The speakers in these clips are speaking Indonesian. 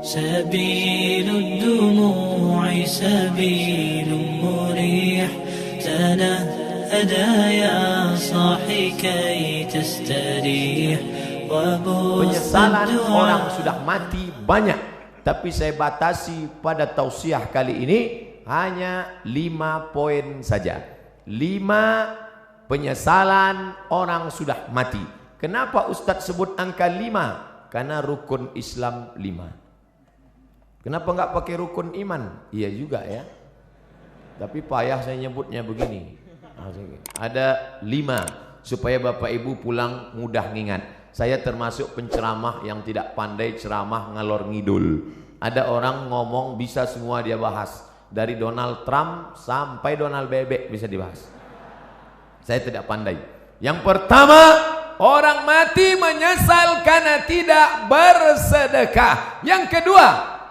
سبيل الدموع سبيل مريح تنهدى يا صاحي كي تستريح. Penyesalan orang sudah mati banyak, tapi saya batasi pada tausiah kali ini hanya 5 poin saja. 5 penyesalan orang sudah mati. Kenapa Ustadz sebut angka 5? Karena rukun Islam 5. Kenapa enggak pakai rukun iman? Iya juga ya. Tapi payah saya nyebutnya begini. Ada 5 supaya Bapak Ibu pulang mudah ngingat. Saya termasuk penceramah yang tidak pandai ceramah ngalor ngidul. Ada orang ngomong bisa semua dia bahas. Dari Donald Trump sampai Donald Bebek bisa dibahas. Saya tidak pandai. Yang pertama, orang mati menyesal karena tidak bersedekah. Yang kedua,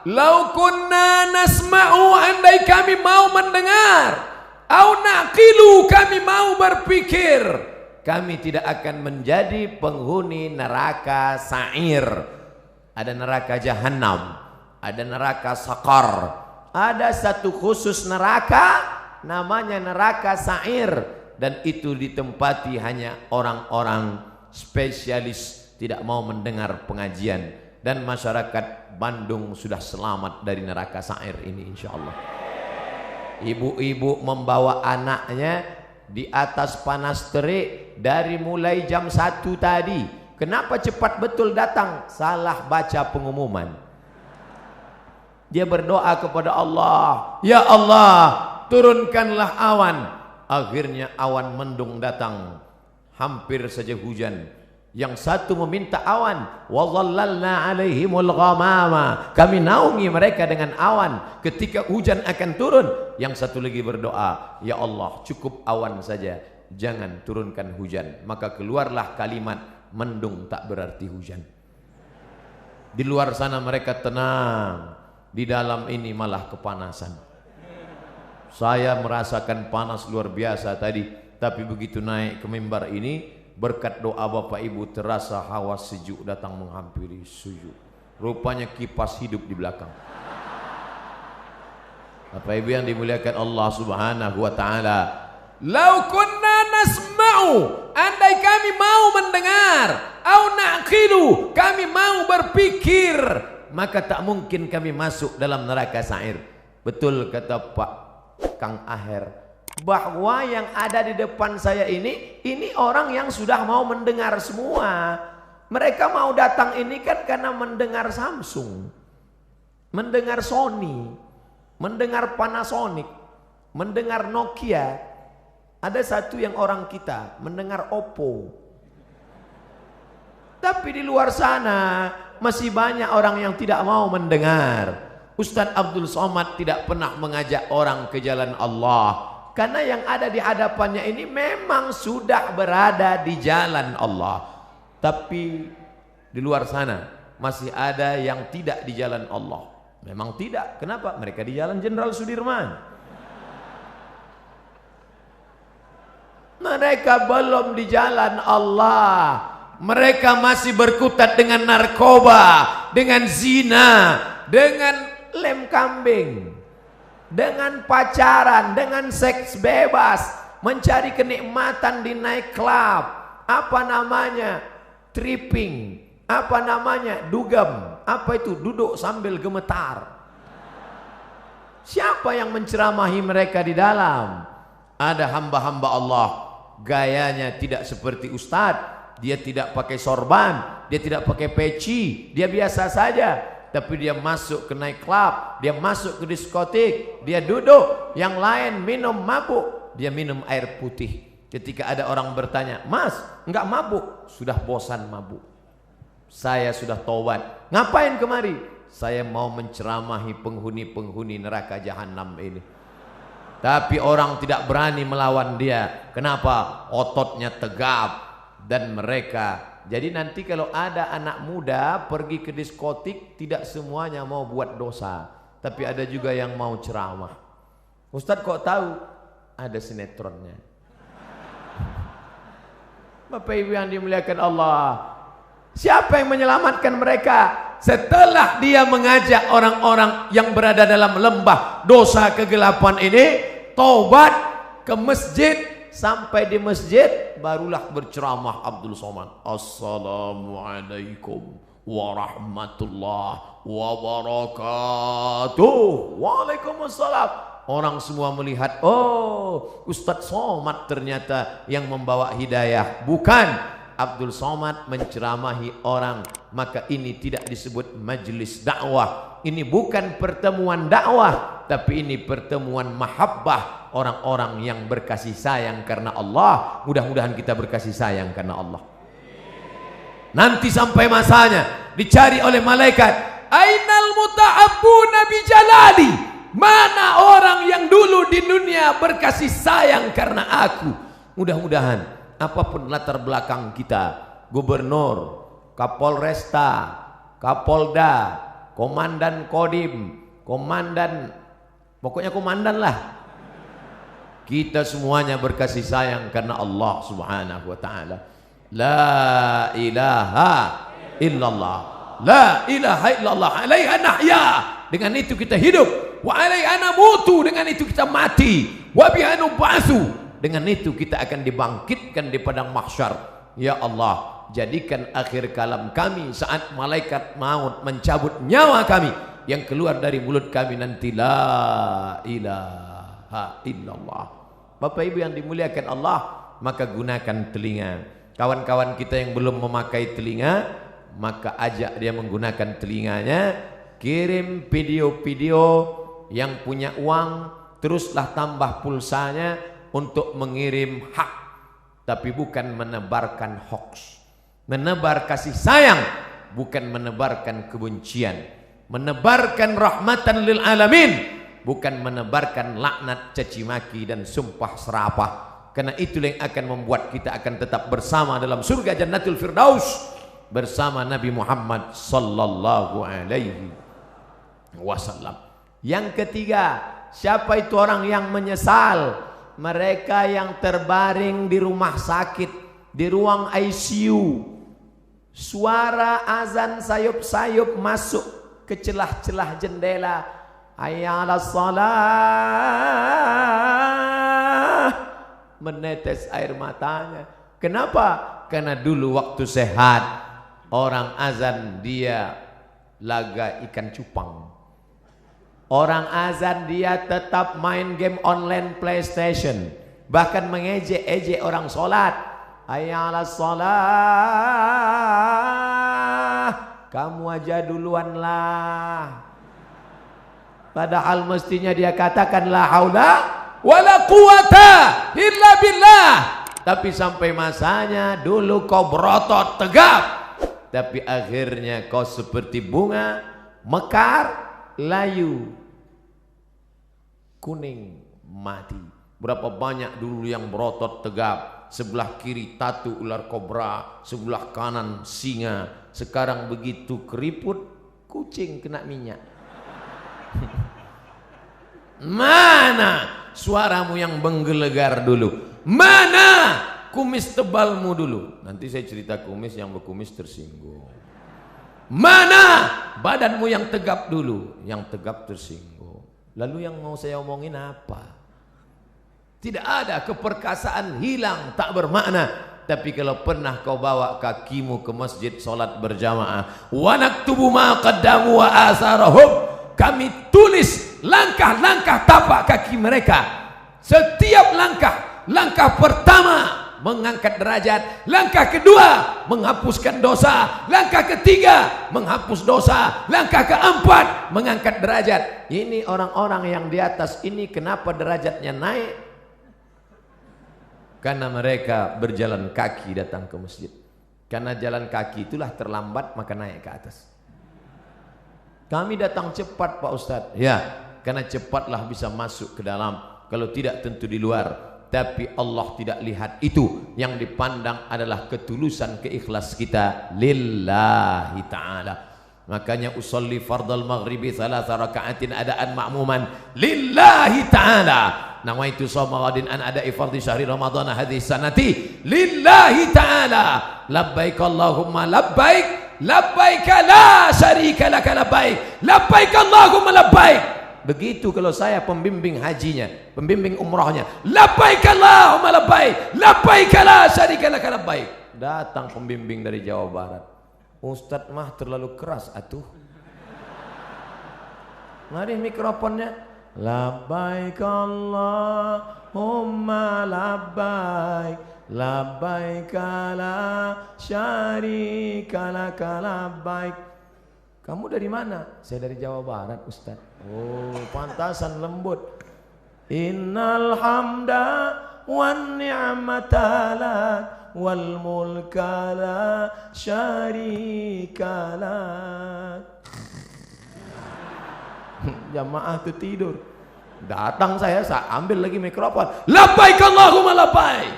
lau kunna nasma'u, andai kami mau mendengar, au naqilu, kami mau berpikir, kami tidak akan menjadi penghuni neraka sa'ir. Ada neraka jahanam, ada neraka sakar, ada satu khusus neraka namanya neraka sa'ir, dan itu ditempati hanya orang-orang spesialis tidak mau mendengar pengajian. Dan masyarakat Bandung sudah selamat dari neraka sa'ir ini insyaallah. Ibu-ibu membawa anaknya di atas panas terik dari mulai jam 1 tadi. Kenapa cepat betul datang? Salah baca pengumuman. Dia berdoa kepada Allah, ya Allah, turunkanlah awan. Akhirnya awan mendung datang, hampir saja hujan. Yang satu meminta awan, wa dhallalna alaihimul ghamama, kami naungi mereka dengan awan ketika hujan akan turun. Yang satu lagi berdoa, ya Allah, cukup awan saja, jangan turunkan hujan. Maka keluarlah kalimat, mendung tak berarti hujan. Di luar sana mereka tenang, di dalam ini malah kepanasan. Saya merasakan panas luar biasa tadi, tapi begitu naik ke mimbar ini, berkat doa Bapak Ibu terasa hawa sejuk datang menghampiri sujud. Rupanya kipas hidup di belakang. Bapak Ibu yang dimuliakan Allah Subhanahu wa taala, lau kunna nasma'u, andai kami mau mendengar, au naqilu, kami mau berpikir, maka tak mungkin kami masuk dalam neraka sa'ir. Betul kata Pak Kang Aher, bahwa yang ada di depan saya ini orang yang sudah mau mendengar semua. Mereka mau datang ini kan karena mendengar Samsung, mendengar Sony, mendengar Panasonic, mendengar Nokia. Ada satu yang orang kita mendengar Oppo. Tapi di luar sana masih banyak orang yang tidak mau mendengar. Ustadz Abdul Somad tidak pernah mengajak orang ke jalan Allah, karena yang ada di hadapannya ini memang sudah berada di jalan Allah. Tapi di luar sana masih ada yang tidak di jalan Allah. Memang tidak. Kenapa? Mereka di jalan Jenderal Sudirman. Mereka belum di jalan Allah. Mereka masih berkutat dengan narkoba, dengan zina, dengan lem kambing, dengan pacaran, dengan seks bebas, mencari kenikmatan di night club, apa namanya, tripping, apa namanya, dugem, apa itu, duduk sambil gemetar. Siapa yang menceramahi mereka di dalam? Ada hamba-hamba Allah, gayanya tidak seperti ustadz, dia tidak pakai sorban, dia tidak pakai peci, dia biasa saja. Tapi dia masuk ke night club, dia masuk ke diskotik, dia duduk, yang lain minum mabuk, dia minum air putih. Ketika ada orang bertanya, Mas, enggak mabuk? Sudah bosan mabuk. Saya sudah taubat. Ngapain kemari? Saya mau menceramahi penghuni-penghuni neraka jahanam ini. Tapi orang tidak berani melawan dia. Kenapa? Ototnya tegap. Dan mereka, jadi nanti kalau ada anak muda pergi ke diskotik, tidak semuanya mau buat dosa, tapi ada juga yang mau ceramah. Ustadz kok tahu? Ada sinetronnya. Bapak Ibu yang dimuliakan Allah, siapa yang menyelamatkan mereka? setelah dia mengajak orang-orang yang berada dalam lembah dosa kegelapan ini taubat ke masjid, sampai di masjid barulah berceramah Abdul Somad. Assalamualaikum warahmatullahi wabarakatuh. Waalaikumsalam. Orang semua melihat, oh Ustadz Somad ternyata yang membawa hidayah. Bukan, Abdul Somad menceramahi orang. Maka ini tidak disebut majelis dakwah. Ini bukan pertemuan dakwah, tapi ini pertemuan mahabbah, orang-orang yang berkasih sayang karena Allah. Mudah-mudahan kita berkasih sayang karena Allah. Nanti sampai masanya dicari oleh malaikat, ainal muta'abbuna bijalali, mana orang yang dulu di dunia berkasih sayang karena aku. Mudah-mudahan apapun latar belakang kita, gubernur, kapolresta, kapolda, komandan kodim, komandan, pokoknya komandan lah, kita semuanya berkasih sayang karena Allah subhanahu wa ta'ala. La ilaha illallah, la ilaha illallah, alaiha nahya, dengan itu kita hidup, wa alaiha namutu, dengan itu kita mati, wa biha nub'atsu, dengan itu kita akan dibangkitkan di padang mahsyar. Ya Allah, jadikan akhir kalam kami saat malaikat maut mencabut nyawa kami, yang keluar dari mulut kami nanti la ilaha illallah. Bapak Ibu yang dimuliakan Allah, maka gunakan telinga. Kawan-kawan kita yang belum memakai telinga, maka ajak dia menggunakan telinganya. Kirim video-video, yang punya uang teruslah tambah pulsanya untuk mengirim hak, tapi bukan menebarkan hoax. Menebar kasih sayang, bukan menebarkan kebencian. Menebarkan rahmatan lil alamin, bukan menebarkan laknat, caci maki dan sumpah serapah. Karena itulah yang akan membuat kita akan tetap bersama dalam surga Jannatul Firdaus bersama Nabi Muhammad sallallahu alaihi wasallam. Yang ketiga, siapa itu orang yang menyesal? Mereka yang terbaring di rumah sakit, di ruang ICU. Suara azan sayup-sayup masuk ke celah-celah jendela. Hayya 'alas shalah. Menetes air matanya. Kenapa? Karena dulu waktu sehat orang azan dia laga ikan cupang. Orang azan dia tetap main game online PlayStation, bahkan mengejek-ejek orang sholat. Hayya 'alas shalah, kamu aja duluan lah. Padahal mestinya dia katakan la haula wala quwata illa billah. Tapi sampai masanya dulu kau berotot tegap, tapi akhirnya kau seperti bunga mekar, layu, kuning, mati. Berapa banyak dulu yang berotot tegap, sebelah kiri tatu ular kobra, sebelah kanan singa. Sekarang begitu keriput, kucing kena minyak. Mana suaramu yang menggelegar dulu? Mana kumis tebalmu dulu? Nanti saya cerita kumis, yang berkumis tersinggung. Mana badanmu yang tegap dulu? Yang tegap tersinggung. Lalu yang mau saya omongin apa? Tidak ada, keperkasaan hilang, tak bermakna. Tapi kalau pernah kau bawa kakimu ke masjid solat berjamaah, wa naktubu ma qaddamu wa asarahum, kami tulis langkah-langkah tapak kaki mereka. Setiap langkah pertama mengangkat derajat, langkah kedua menghapuskan dosa, langkah ketiga menghapus dosa, langkah keempat mengangkat derajat. Ini orang-orang yang di atas ini kenapa derajatnya naik? Karena mereka berjalan kaki datang ke masjid. Karena jalan kaki itulah terlambat, maka naik ke atas. Kami datang cepat Pak Ustadz. Ya, karena cepatlah bisa masuk ke dalam. Kalau tidak tentu di luar. Tapi Allah tidak lihat itu. Yang dipandang adalah ketulusan, keikhlas kita lillahi ta'ala. Makanya usolli fardal maghribi 3 raka'atin adaan ma'muman lillahi ta'ala. Nawaitu shawma ghadin an ada'i fardhi syahri ramadhana hadhihi sanati lillahi ta'ala. Labbaik Allahumma labbaik labbaik la syarika laka labbaik, labbaik Allahumma labbaik. Begitu kalau saya pembimbing hajinya, pembimbing umrahnya, labbaik Allahumma labbaik, labbaik la syarika laka labbaik. Datang pembimbing dari Jawa Barat, Ustadz mah terlalu keras atuh. Mari mikrofonnya, labbaik Allahumma labbaik, labbaik la syarika laka labbaik. Kamu dari mana? Saya dari Jawa Barat, Ustaz. Oh, pantasan lembut. Innal hamda wan ni'mata lak wal mulka la syarika lak. Jamaah itu tidur. Datang saya ambil lagi mikrofon. Labbaik Allahumma labbaik.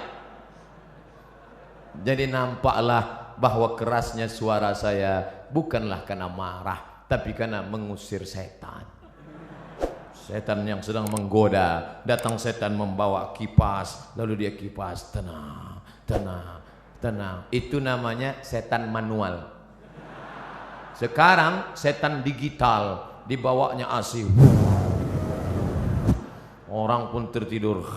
Jadi nampaklah bahwa kerasnya suara saya bukanlah karena marah, tapi karena mengusir setan. Setan yang sedang menggoda. Datang setan membawa kipas, lalu dia kipas, tenang, tenang, tenang. Itu namanya setan manual. Sekarang setan digital, dibawanya AC. Orang pun tertidur.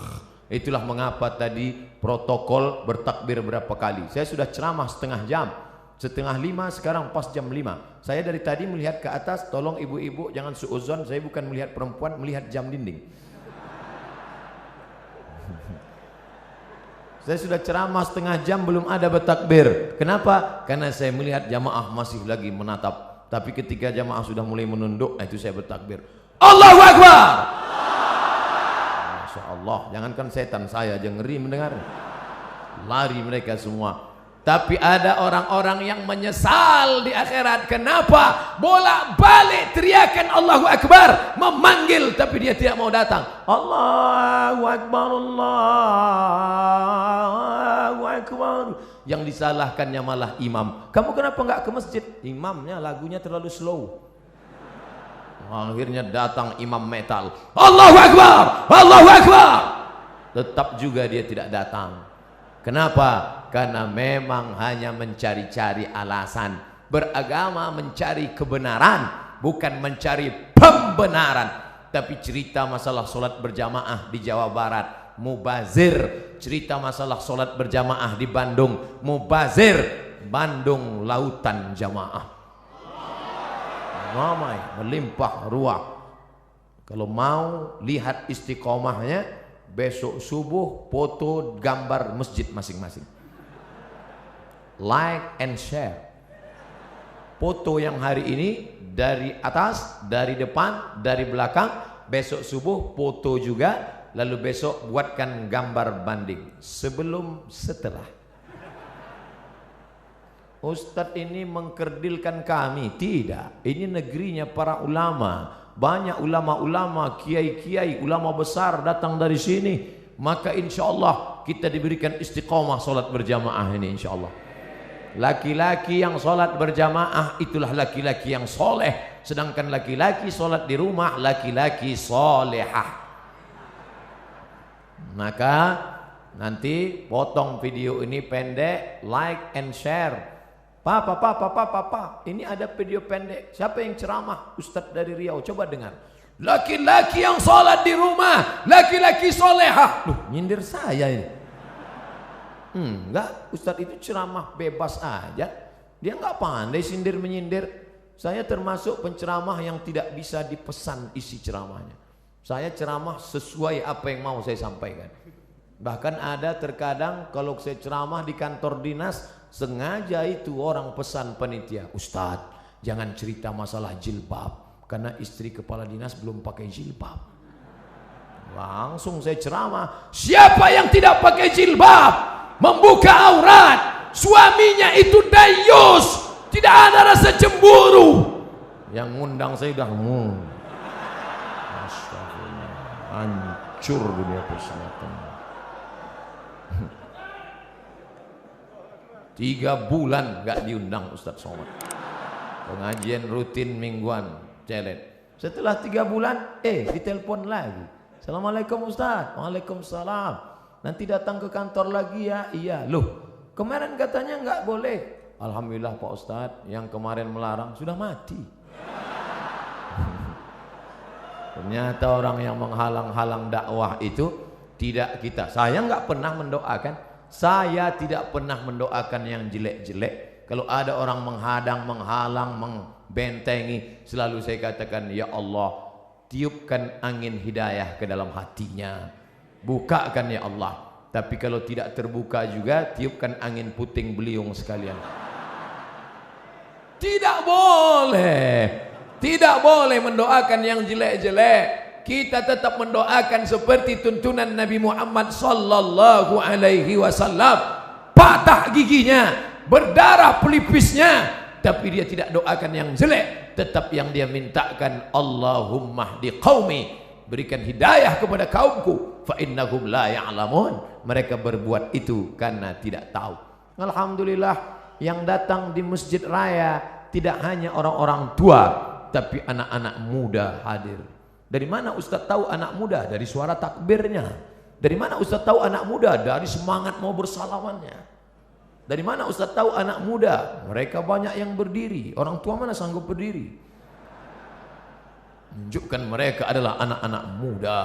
Itulah mengapa tadi protokol bertakbir berapa kali. Saya sudah ceramah setengah jam. Setengah 5, sekarang pas jam 5. Saya dari tadi melihat ke atas. Tolong ibu-ibu jangan suuzon, saya bukan melihat perempuan, melihat jam dinding. Saya sudah ceramah setengah jam belum ada bertakbir. Kenapa? Karena saya melihat jamaah masih lagi menatap. Tapi ketika jamaah sudah mulai menunduk, itu saya bertakbir. Allahu Akbar. Masya Allah, jangankan setan, saya aja ngeri mendengar. Lari mereka semua. Tapi ada orang-orang yang menyesal di akhirat. Kenapa? Bolak-balik teriakan Allahu Akbar, memanggil tapi dia tidak mau datang. Allahu Akbar, Allahu Akbar. Yang disalahkannya malah imam. Kamu kenapa nggak ke masjid? Imamnya lagunya terlalu slow. Akhirnya datang imam metal. Allahu Akbar, Allahu Akbar. Tetap juga dia tidak datang. Kenapa? Karena memang hanya mencari-cari alasan. Beragama mencari kebenaran, bukan mencari pembenaran. Tapi cerita masalah solat berjamaah di Jawa Barat, mubazir. Cerita masalah solat berjamaah di Bandung, mubazir. Bandung lautan jamaah, ramai, melimpah ruah. Kalau mau lihat istiqomahnya, besok subuh foto gambar masjid masing-masing. Like and share. Foto yang hari ini dari atas, dari depan, dari belakang. Besok subuh foto juga. Lalu besok buatkan gambar banding sebelum setelah. Ustadz ini mengkerdilkan kami. Tidak, ini negerinya para ulama. Banyak ulama-ulama, kiai-kiai, ulama besar datang dari sini. Maka insya Allah kita diberikan istiqomah solat berjamaah ini insya Allah. Laki-laki yang solat berjamaah itulah laki-laki yang soleh. Sedangkan laki-laki solat di rumah, laki-laki solehah. Maka nanti potong video ini pendek, like and share. Papa, ini ada video pendek. Siapa yang ceramah? Ustadz dari Riau, coba dengar. Laki-laki yang sholat di rumah, laki-laki solehah. Loh, nyindir saya ini. Enggak, Ustadz itu ceramah bebas aja. Dia enggak pandai sindir menyindir. Saya termasuk penceramah yang tidak bisa dipesan isi ceramahnya. Saya ceramah sesuai apa yang mau saya sampaikan. Bahkan ada terkadang kalau saya ceramah di kantor dinas, sengaja itu orang pesan panitia, Ustadz jangan cerita masalah jilbab karena istri kepala dinas belum pakai jilbab. Langsung saya ceramah, siapa yang tidak pakai jilbab, membuka aurat, suaminya itu dayus, tidak ada rasa cemburu. Yang ngundang saya udah hancur dunia persilatan. 3 bulan gak diundang Ustadz Somad. Pengajian rutin mingguan, celet. Setelah 3 bulan, ditelepon lagi. Assalamualaikum Ustadz. Waalaikumsalam. Nanti datang ke kantor lagi ya. Iya. Loh, kemarin katanya nggak boleh. Alhamdulillah Pak Ustadz, yang kemarin melarang sudah mati. Ternyata orang yang menghalang-halang dakwah itu tidak kita. Saya nggak pernah mendoakan. Saya tidak pernah mendoakan yang jelek-jelek. Kalau ada orang menghadang, menghalang, membentengi, selalu saya katakan, ya Allah, tiupkan angin hidayah ke dalam hatinya. Bukakan ya Allah. Tapi kalau tidak terbuka juga, tiupkan angin puting beliung sekalian. Tidak boleh. Tidak boleh mendoakan yang jelek-jelek. Kita tetap mendoakan seperti tuntunan Nabi Muhammad sallallahu alaihi wasallam. Patah giginya, berdarah pelipisnya, tapi dia tidak doakan yang jelek. Tetap yang dia mintakan, Allahumma hdi qaumi, berikan hidayah kepada kaumku, fa innahum la ya'lamun. Mereka berbuat itu karena tidak tahu. Alhamdulillah, yang datang di Masjid Raya tidak hanya orang-orang tua, tapi anak-anak muda hadir. Dari mana Ustaz tahu anak muda? Dari suara takbirnya. Dari mana Ustaz tahu anak muda? Dari semangat mau bersalamannya. Dari mana Ustaz tahu anak muda? Mereka banyak yang berdiri. Orang tua mana sanggup berdiri? Menunjukkan mereka adalah anak-anak muda.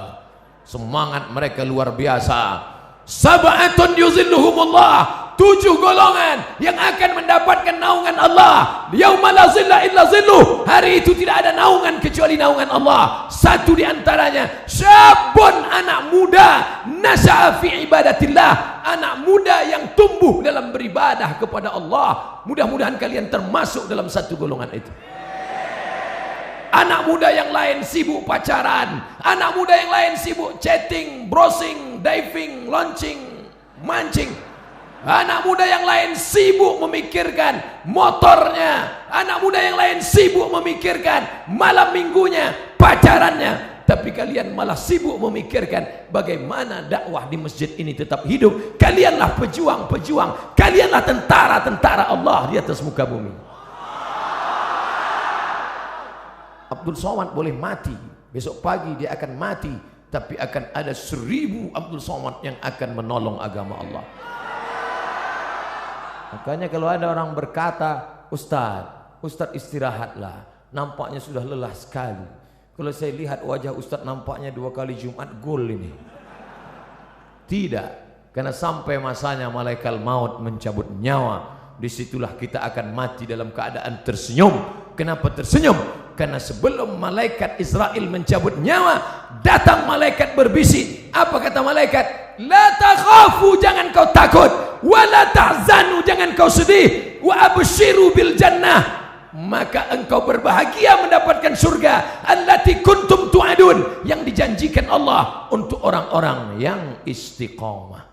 Semangat mereka luar biasa. Sab'atun yuzilluhumullah, 7 golongan yang akan mendapatkan naungan Allah. Yauma la zilla illa zilluh, hari itu tidak ada naungan kecuali naungan Allah. Satu di antaranya, syabun, anak muda, nasya'a fi ibadatillah, anak muda yang tumbuh dalam beribadah kepada Allah. Mudah-mudahan kalian termasuk dalam satu golongan itu. Anak muda yang lain sibuk pacaran, anak muda yang lain sibuk chatting, browsing, diving, launching, mancing. Anak muda yang lain sibuk memikirkan motornya, anak muda yang lain sibuk memikirkan malam minggunya, pacarannya. Tapi kalian malah sibuk memikirkan bagaimana dakwah di masjid ini tetap hidup. Kalianlah pejuang-pejuang, kalianlah tentara-tentara Allah di atas muka bumi. Abdul Somad boleh mati, besok pagi dia akan mati, tapi akan ada 1000 Abdul Somad yang akan menolong agama Allah. Makanya kalau ada orang berkata, Ustaz istirahatlah, nampaknya sudah lelah sekali. Kalau saya lihat wajah Ustaz nampaknya 2 kali Jumat gol ini. Tidak, karena sampai masanya malaikat maut mencabut nyawa, disitulah kita akan mati dalam keadaan tersenyum. Kenapa tersenyum? Karena sebelum malaikat Israel mencabut nyawa, datang malaikat berbisik. Apa kata malaikat? La takhafu, jangan kau takut. Wa la tahzanu, jangan kau sedih. Wa abshiru bil jannah, maka engkau berbahagia mendapatkan surga. Allati kuntum tu'adun, yang dijanjikan Allah untuk orang-orang yang istiqamah.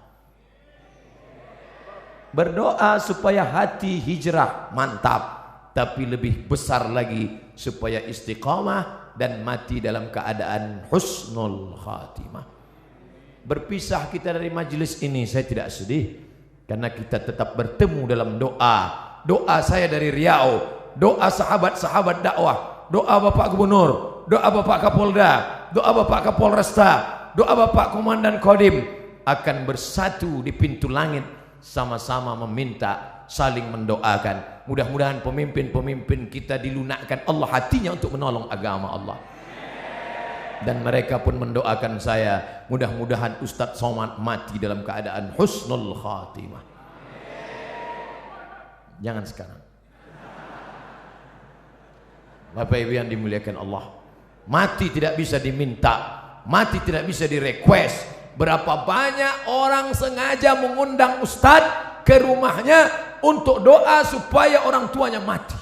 Berdoa supaya hati hijrah, mantap. Tapi lebih besar lagi supaya istiqamah dan mati dalam keadaan husnul khatimah. Berpisah kita dari majelis ini saya tidak sedih, karena kita tetap bertemu dalam doa. Doa saya dari Riau, doa sahabat-sahabat dakwah, doa Bapak Gubernur, doa Bapak Kapolda, doa Bapak Kapolresta, doa Bapak Komandan Kodim akan bersatu di pintu langit, sama-sama meminta, saling mendoakan. Mudah-mudahan pemimpin-pemimpin kita dilunakkan Allah hatinya untuk menolong agama Allah. Dan mereka pun mendoakan saya, mudah-mudahan Ustadz Somad mati dalam keadaan husnul khatimah. Jangan sekarang. Bapak Ibu yang dimuliakan Allah, mati tidak bisa diminta, mati tidak bisa direquest. Berapa banyak orang sengaja mengundang Ustadz ke rumahnya untuk doa supaya orang tuanya mati.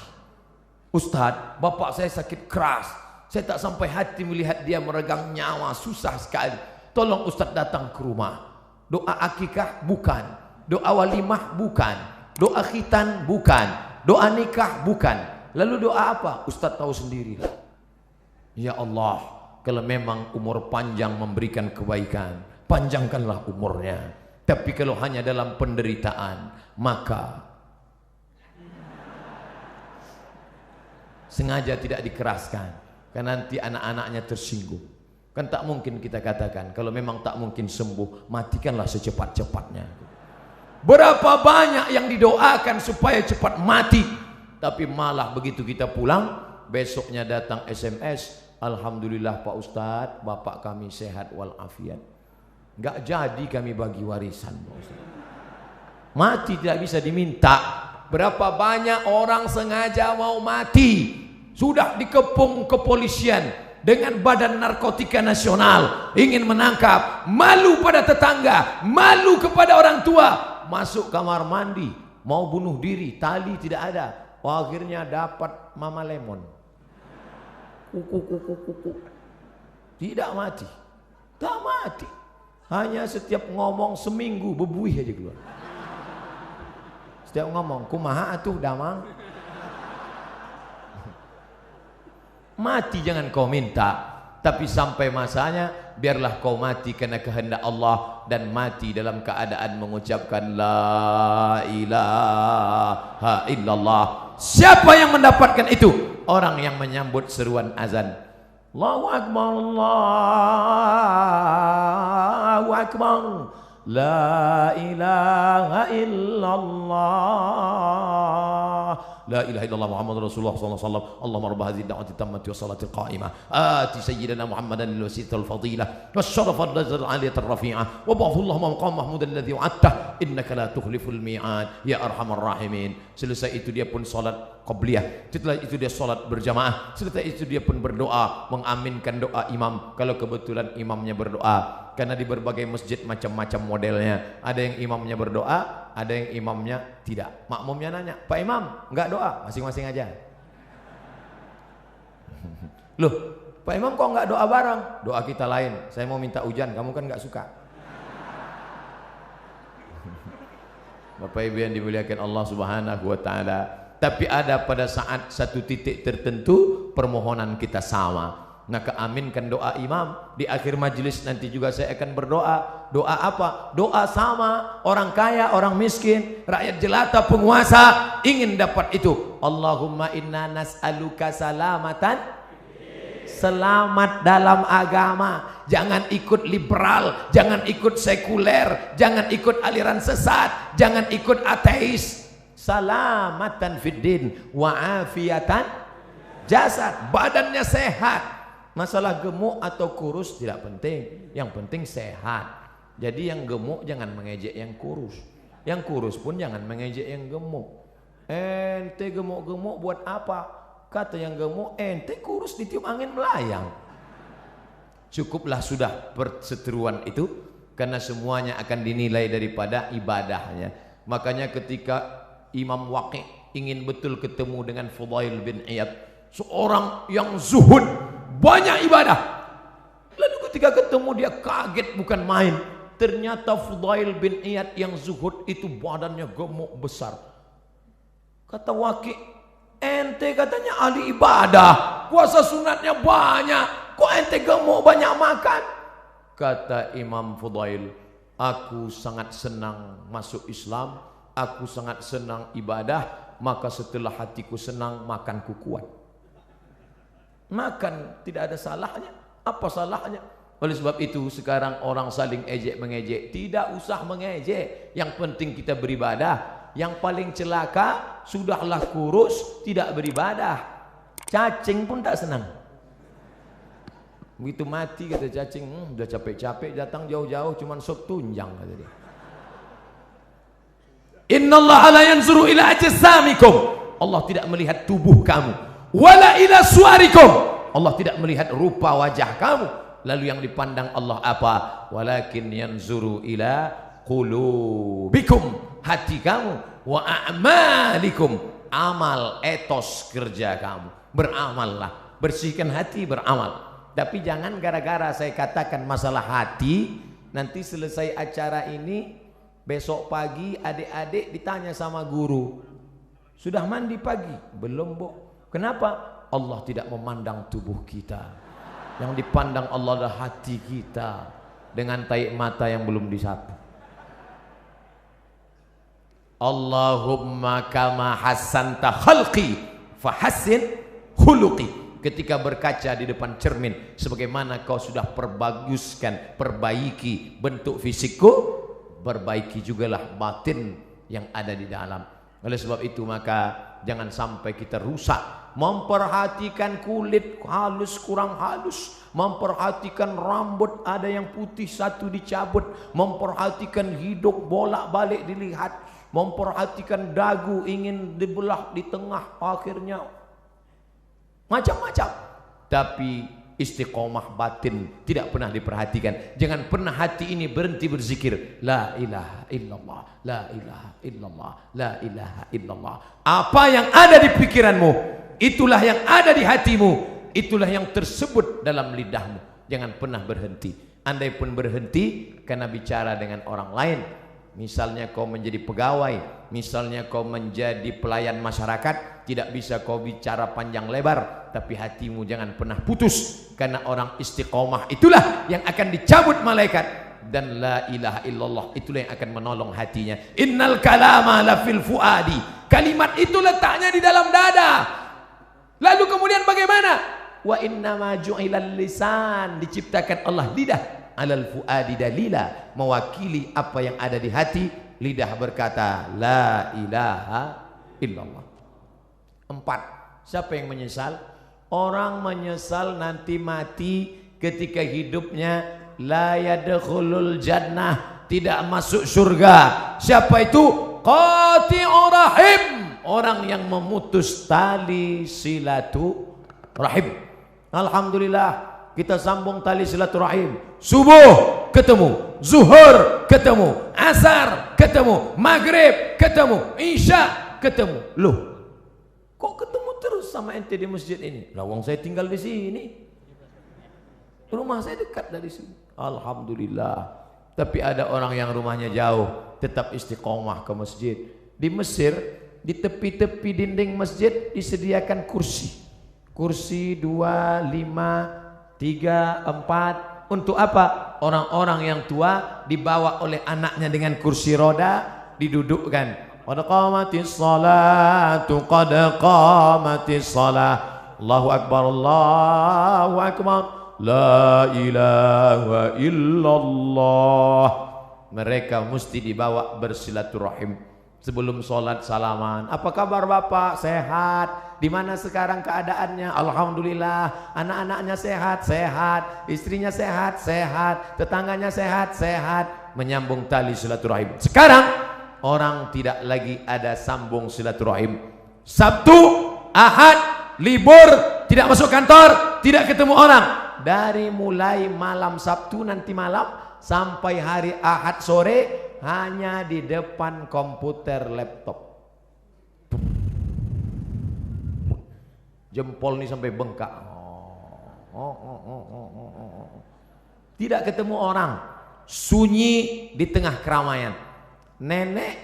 Ustadz, bapak saya sakit keras, saya tak sampai hati melihat dia meregang nyawa, susah sekali. Tolong Ustadz datang ke rumah. Doa akikah bukan, doa walimah bukan, doa khitan bukan, doa nikah bukan. Lalu doa apa? Ustadz tahu sendirilah. Ya Allah, kalau memang umur panjang memberikan kebaikan, panjangkanlah umurnya. Tapi kalau hanya dalam penderitaan, maka sengaja tidak dikeraskan, karena nanti anak-anaknya tersinggung. Kan tak mungkin kita katakan, kalau memang tak mungkin sembuh, matikanlah secepat-cepatnya. Berapa banyak yang didoakan supaya cepat mati, tapi malah begitu kita pulang, besoknya datang SMS, alhamdulillah Pak Ustadz, bapak kami sehat walafiat. Nggak jadi kami bagi warisan, Pak Ustadz. Mati tidak bisa diminta. Berapa banyak orang sengaja mau mati, sudah dikepung kepolisian dengan Badan Narkotika Nasional, ingin menangkap, malu pada tetangga, malu kepada orang tua. Masuk kamar mandi, mau bunuh diri, tali tidak ada. Akhirnya dapat Mama Lemon. Kuku. Tidak mati. Tak mati. Hanya setiap ngomong seminggu bebuih aja keluar. Setiap ngomong, kumaha atuh damang. Mati jangan kau minta, tapi sampai masanya biarlah kau mati karena kehendak Allah, dan mati dalam keadaan mengucapkan la ilaha illallah. Siapa yang mendapatkan itu? Orang yang menyambut seruan azan. Allahu akbar, Allahu akbar, la ilaha illallah, la ilaha illallah Muhammadur Rasulullah sallallahu alaihi wasallam. Allahumma rabb hadhihi ad-da'wati tammati was salati qa'imah ati sayyidina Muhammadan al-wasilata al-fadilah was-syarafa ad-darajata al-'aliyata ar-rafi'ah wa ba'athu Allahumma maqam mahmudan alladhi wa'adta innaka la tukhliful mi'ad ya arhamar rahimin. Selesai itu dia pun salat qabliyah, setelah itu dia salat berjamaah, setelah itu dia pun berdoa, mengaminkan doa imam kalau kebetulan imamnya berdoa. Karena di berbagai masjid macam-macam modelnya, ada yang imamnya berdoa, ada yang imamnya tidak. Makmumnya nanya, Pak Imam enggak doa? Masing-masing aja. Loh, Pak Imam kok enggak doa bareng? Doa kita lain, saya mau minta hujan, kamu kan enggak suka. Bapak Ibu yang dimuliakan Allah Subhanahu wa taala. Tapi ada pada saat satu titik tertentu permohonan kita sama. Maka aminkan doa imam. Di akhir majelis nanti juga saya akan berdoa. Doa apa? Doa sama. Orang kaya, orang miskin, rakyat jelata, penguasa ingin dapat itu. Allahumma inna nas'aluka salamatan, selamat dalam agama. Jangan ikut liberal, jangan ikut sekuler, jangan ikut aliran sesat, jangan ikut ateis. Salamatan fid din wa afiatan jasad, badannya sehat. Masalah gemuk atau kurus tidak penting, yang penting sehat. Jadi yang gemuk jangan mengejek yang kurus, yang kurus pun jangan mengejek yang gemuk. Ente gemuk-gemuk buat apa? Kata yang gemuk, ente kurus ditiup angin melayang. Cukuplah sudah perseteruan itu, karena semuanya akan dinilai daripada ibadahnya. Makanya ketika Imam Waqi' ingin betul ketemu dengan Fudail bin Iyad, seorang yang zuhud, banyak ibadah. Lalu ketika ketemu dia kaget bukan main. Ternyata Fudail bin Iyad yang zuhud itu badannya gemuk besar. Kata Waqi', ente katanya ahli ibadah, puasa sunatnya banyak, kok ente gemuk banyak makan? Kata Imam Fudail, aku sangat senang masuk Islam, aku sangat senang ibadah, maka setelah hatiku senang makanku kuat. Makan tidak ada salahnya. Apa salahnya? Oleh sebab itu sekarang orang saling ejek mengejek. Tidak usah mengejek. Yang penting kita beribadah. Yang paling celaka sudahlah kurus tidak beribadah. Cacing pun tak senang. Begitu mati kata cacing, udah capek-capek datang jauh-jauh cuman sop tunjang kata dia. Innallaha la yanzuru ila ajsamikum. Allah tidak melihat tubuh kamu. Wala ila suarikum, Allah tidak melihat rupa wajah kamu. Lalu yang dipandang Allah apa? Walakin yanzuru ila qulubikum, hati kamu, wa a'malikum, amal, etos kerja kamu. Beramallah, bersihkan hati, beramal. Tapi jangan gara-gara saya katakan masalah hati, nanti selesai acara ini besok pagi adik-adik ditanya sama guru, sudah mandi pagi? Belum, Bu. Kenapa? Allah tidak memandang tubuh kita. Yang dipandang Allah adalah hati kita dengan taik mata yang belum disapu. Allahumma kama hassanta khalqi fahassin khuluqi. Ketika berkaca di depan cermin, sebagaimana kau sudah perbaguskan, perbaiki bentuk fisikku, perbaiki jugalah batin yang ada di dalam. Oleh sebab itu maka jangan sampai kita rusak memperhatikan kulit halus kurang halus, memperhatikan rambut ada yang putih satu dicabut, memperhatikan hidung bolak-balik dilihat, memperhatikan dagu ingin dibelah di tengah, akhirnya macam-macam. Tapi istiqomah batin tidak pernah diperhatikan. Jangan pernah hati ini berhenti berzikir la ilaha illallah, la ilaha illallah, la ilaha illallah. Apa yang ada di pikiranmu, itulah yang ada di hatimu, itulah yang tersebut dalam lidahmu. Jangan pernah berhenti. Andai pun berhenti karena bicara dengan orang lain, misalnya kau menjadi pegawai, misalnya kau menjadi pelayan masyarakat, tidak bisa kau bicara panjang lebar, tapi hatimu jangan pernah putus, karena orang istiqomah itulah yang akan dicabut malaikat, dan la ilaha illallah itulah yang akan menolong hatinya. Innal kalama la fil fuadi, kalimat itu letaknya di dalam dada. Lalu kemudian bagaimana? Wa innama ju'ilal lisan, diciptakan Allah lidah, alal fuadi dalila, mewakili apa yang ada di hati. Lidah berkata la ilaha illallah. 4. Siapa yang menyesal? Orang menyesal nanti mati ketika hidupnya la yadkhulul jannah, tidak masuk surga. Siapa itu? Qati'ur rahim, orang yang memutus tali silaturahim. Alhamdulillah kita sambung tali silaturahim. Subuh ketemu, zuhur ketemu, asar ketemu, maghrib ketemu, isya ketemu. Loh, kok ketemu terus sama ente di masjid ini? Lah wong saya tinggal di sini, rumah saya dekat dari sini. Alhamdulillah. Tapi ada orang yang rumahnya jauh, tetap istiqomah ke masjid. Di Mesir, di tepi-tepi dinding masjid disediakan kursi. Kursi 2, 5, 3, 4. Untuk apa? Orang-orang yang tua dibawa oleh anaknya dengan kursi roda, didudukkan. Qad qamatis salatu, qad qamatis salah. Allahu akbar, Allahu akbar. La ilaha illallah. Mereka mesti dibawa bersilaturahim. Sebelum sholat salaman. Apa kabar Bapak? Sehat. Di mana sekarang keadaannya? Alhamdulillah. Anak-anaknya sehat, sehat. Istrinya sehat, sehat. Tetangganya sehat, sehat. Menyambung tali silaturahim. Sekarang orang tidak lagi ada sambung silaturahim. Sabtu, Ahad, libur, tidak masuk kantor, tidak ketemu orang. Dari mulai malam Sabtu nanti malam sampai hari Ahad sore hanya di depan komputer laptop. Jempol ini sampai bengkak. Tidak ketemu orang. Sunyi di tengah keramaian. Nenek,